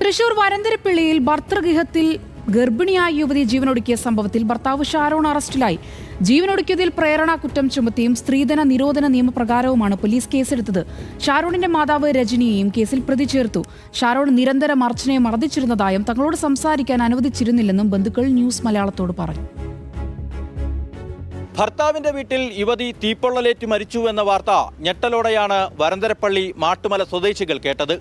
തൃശൂർ വരന്തരപ്പിള്ളിയിൽ ഭർതൃഗൃഹത്തിൽ ഗർഭിണിയായ യുവതി ജീവനൊടുക്കിയ സംഭവത്തിൽ ഭർത്താവ് ഷാരോൺ അറസ്റ്റിലായി. ജീവനൊടുക്കിയതിൽ പ്രേരണ കുറ്റം ചുമത്തിയും സ്ത്രീധന നിരോധന നിയമപ്രകാരവുമാണ് പോലീസ് കേസെടുത്തത്. ഷാരോണിന്റെ മാതാവ് രജനിയെയും കേസിൽ പ്രതി ചേർത്തു. ഷാരോൺ നിരന്തരം അർച്ചനയെ മർദ്ദിച്ചിരുന്നതായും തങ്ങളോട് സംസാരിക്കാൻ അനുവദിച്ചിരുന്നില്ലെന്നും ബന്ധുക്കൾ ന്യൂസ് മലയാളത്തോട് പറഞ്ഞു. ഭർത്താവിന്റെ വീട്ടിൽ യുവതി തീപ്പൊള്ളലേറ്റ് മരിച്ചു എന്ന വാർത്ത ഞെട്ടലോടെയാണ് വരന്തരപ്പള്ളി മാട്ടുമല സ്വദേശികൾ കേട്ടത്.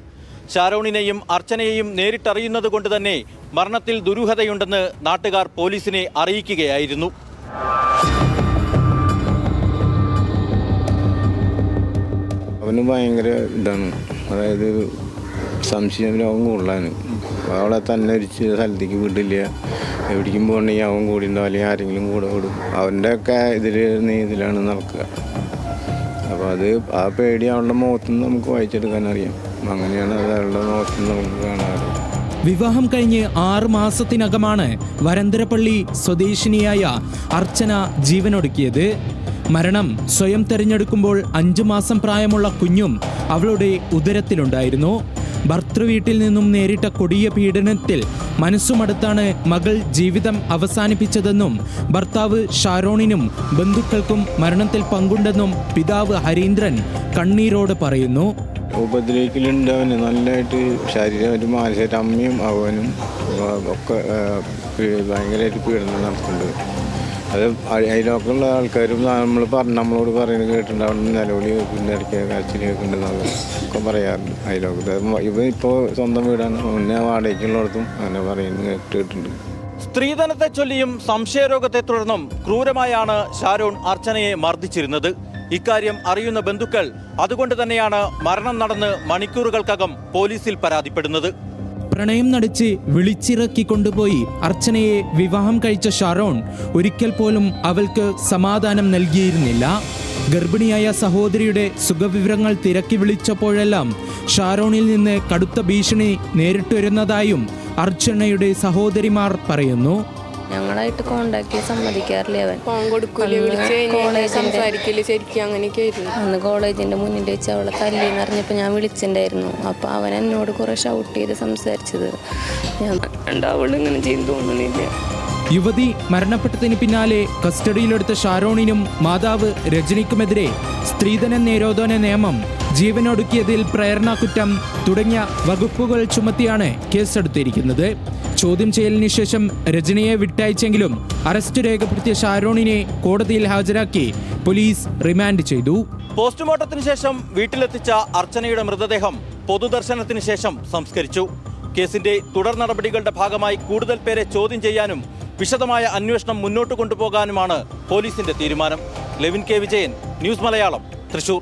ഷാരോണിനെയും അർച്ചനയെയും നേരിട്ടറിയുന്നത് കൊണ്ട് തന്നെ മരണത്തിൽ ദുരൂഹതയുണ്ടെന്ന് നാട്ടുകാർ പോലീസിനെ അറിയിക്കുകയായിരുന്നു. അവന് ഭയങ്കര ഇതാണ്, അതായത് സംശയം രോഗം കൂടുതലാണ്. അവളെ തന്നെ ഒരു സ്ഥലത്തേക്ക് വിടില്ല, എവിടേക്കും പോകണമെങ്കിൽ അവൻ കൂടി ഉണ്ടാവും, അല്ലെങ്കിൽ ആരെങ്കിലും കൂടെ വിടും. അവൻ്റെ ഒക്കെ ഇതിലാണ് നടക്കുക. അപ്പോൾ അത് ആ പേടി അവളുടെ മുഖത്തുനിന്ന് നമുക്ക് വായിച്ചെടുക്കാൻ അറിയാം. അങ്ങനെയാണ് അത് അവളുടെ മുഖത്തുനിന്ന് നമുക്ക് കാണാറ്. വിവാഹം കഴിഞ്ഞ് 6 മാസത്തിനകമാണ് വരന്തരപ്പള്ളി സ്വദേശിനിയായ അർച്ചന ജീവനൊടുക്കിയത്. മരണം സ്വയം തെരഞ്ഞെടുക്കുമ്പോൾ 5 മാസം പ്രായമുള്ള കുഞ്ഞും അവളുടെ ഉദരത്തിലുണ്ടായിരുന്നു. ഭർതൃവീട്ടിൽ നിന്നും നേരിട്ട കൊടിയ പീഡനത്തിൽ മനസ്സുമടുത്താണ് മകൾ ജീവിതം അവസാനിപ്പിച്ചതെന്നും ഭർത്താവ് ഷാരോണിനും ബന്ധുക്കൾക്കും മരണത്തിൽ പങ്കുണ്ടെന്നും പിതാവ് ഹരീന്ദ്രൻ കണ്ണീരോട് പറയുന്നു. ഉപദ്രവിക്കലുണ്ട് അവന് നല്ലതായിട്ട്, ശരീരമായിട്ട് മാനസികമായിട്ട്. അമ്മയും അവനും ഒക്കെ ഭയങ്കരമായിട്ട് പീഡനം നടത്തുന്നുണ്ട്. അത് അതിലൊക്കെയുള്ള ആൾക്കാരും നമ്മളോട് പറയുന്നത് കേട്ടിട്ടുണ്ട്. അവിടെ നിലവിളി കേൾക്കുന്നുണ്ട്, ഇടയ്ക്ക് കരച്ചിൽ കേൾക്കുന്നുണ്ട് ഒക്കെ പറയാറുണ്ട്. അതിലൊക്കെ ഇവ ഇപ്പോൾ സ്വന്തം വീടാണ്, മുന്നേ വാടകയ്ക്കുള്ളിടത്തും അങ്ങനെ പറയുന്നത് കേട്ടിട്ടുണ്ട്. സ്ത്രീധനത്തെ ചൊല്ലിയും സംശയരോഗത്തെ തുടർന്നും ക്രൂരമായാണ് ഷാരോൺ അർച്ചനയെ മർദ്ദിച്ചിരുന്നത്. ഇക്കാര്യം അറിയുന്ന ബന്ധുക്കൾ അതുകൊണ്ട് തന്നെയാണ് മരണം നടന്ന് മണിക്കൂറുകൾക്കകം പോലീസിൽ പരാതിപ്പെടുന്നത്. പ്രണയം നടിച്ച് വിളിച്ചിറക്കി കൊണ്ടുപോയി അർച്ചനയെ വിവാഹം കഴിച്ച ഷാരോൺ ഒരിക്കൽ പോലും അവൾക്ക് സമാധാനം നൽകിയിരുന്നില്ല. ഗർഭിണിയായ സഹോദരിയുടെ സുഖവിവരങ്ങൾ തിരക്കി വിളിച്ചപ്പോഴെല്ലാം ഷാരോണിൽ നിന്ന് കടുത്ത ഭീഷണി നേരിട്ടുവരുന്നതായും അർച്ചനയുടെ സഹോദരിമാർ പറയുന്നു. ഞങ്ങളായിട്ട് കോണ്ടാക്ട് സമ്മതിക്കാറില്ല. അവൻ അന്ന് കോളേജിന്റെ മുന്നിൽ വെച്ച് അവളെ തല്ലിന്ന് അറിഞ്ഞപ്പോൾ ഞാൻ വിളിച്ചിട്ടുണ്ടായിരുന്നു. അപ്പൊ അവൻ എന്നോട് കുറെ ഷൗട്ട് ചെയ്ത് സംസാരിച്ചത് ഞാൻ അവളിങ്ങനെ ചെയ്തു തോന്നുന്നില്ല. യുവതി മരണപ്പെട്ടതിന് പിന്നാലെ കസ്റ്റഡിയിലെടുത്ത ഷാരോണിനും മാതാവ് രജനിക്കുമെതിരെ സ്ത്രീധന നിരോധന നിയമം, ജീവനൊടുക്കിയതിൽ പ്രേരണ കുറ്റം തുടങ്ങിയ വകുപ്പുകൾ ചുമത്തിയാണ് കേസെടുത്തിരിക്കുന്നത്. ചോദ്യം ചെയ്യലിന് ശേഷം രജനിയെ വിട്ടയച്ചെങ്കിലും അറസ്റ്റ് രേഖപ്പെടുത്തിയ ഷാരോണിനെ കോടതിയിൽ ഹാജരാക്കി പോലീസ് റിമാൻഡ് ചെയ്തു. പോസ്റ്റ്മോർട്ടത്തിന് ശേഷം വീട്ടിലെത്തിച്ച അർച്ചനയുടെ മൃതദേഹം പൊതുദർശനത്തിന് ശേഷം സംസ്കരിച്ചു. കേസിന്റെ തുടർ നടപടികളുടെ ഭാഗമായി കൂടുതൽ പേരെ ചോദ്യം ചെയ്യാനും വിശദമായ അന്വേഷണം മുന്നോട്ട് കൊണ്ടുപോകാനുമാണ് പോലീസിന്റെ തീരുമാനം. Levin K Vijayan, news Malayalam, Thrissur.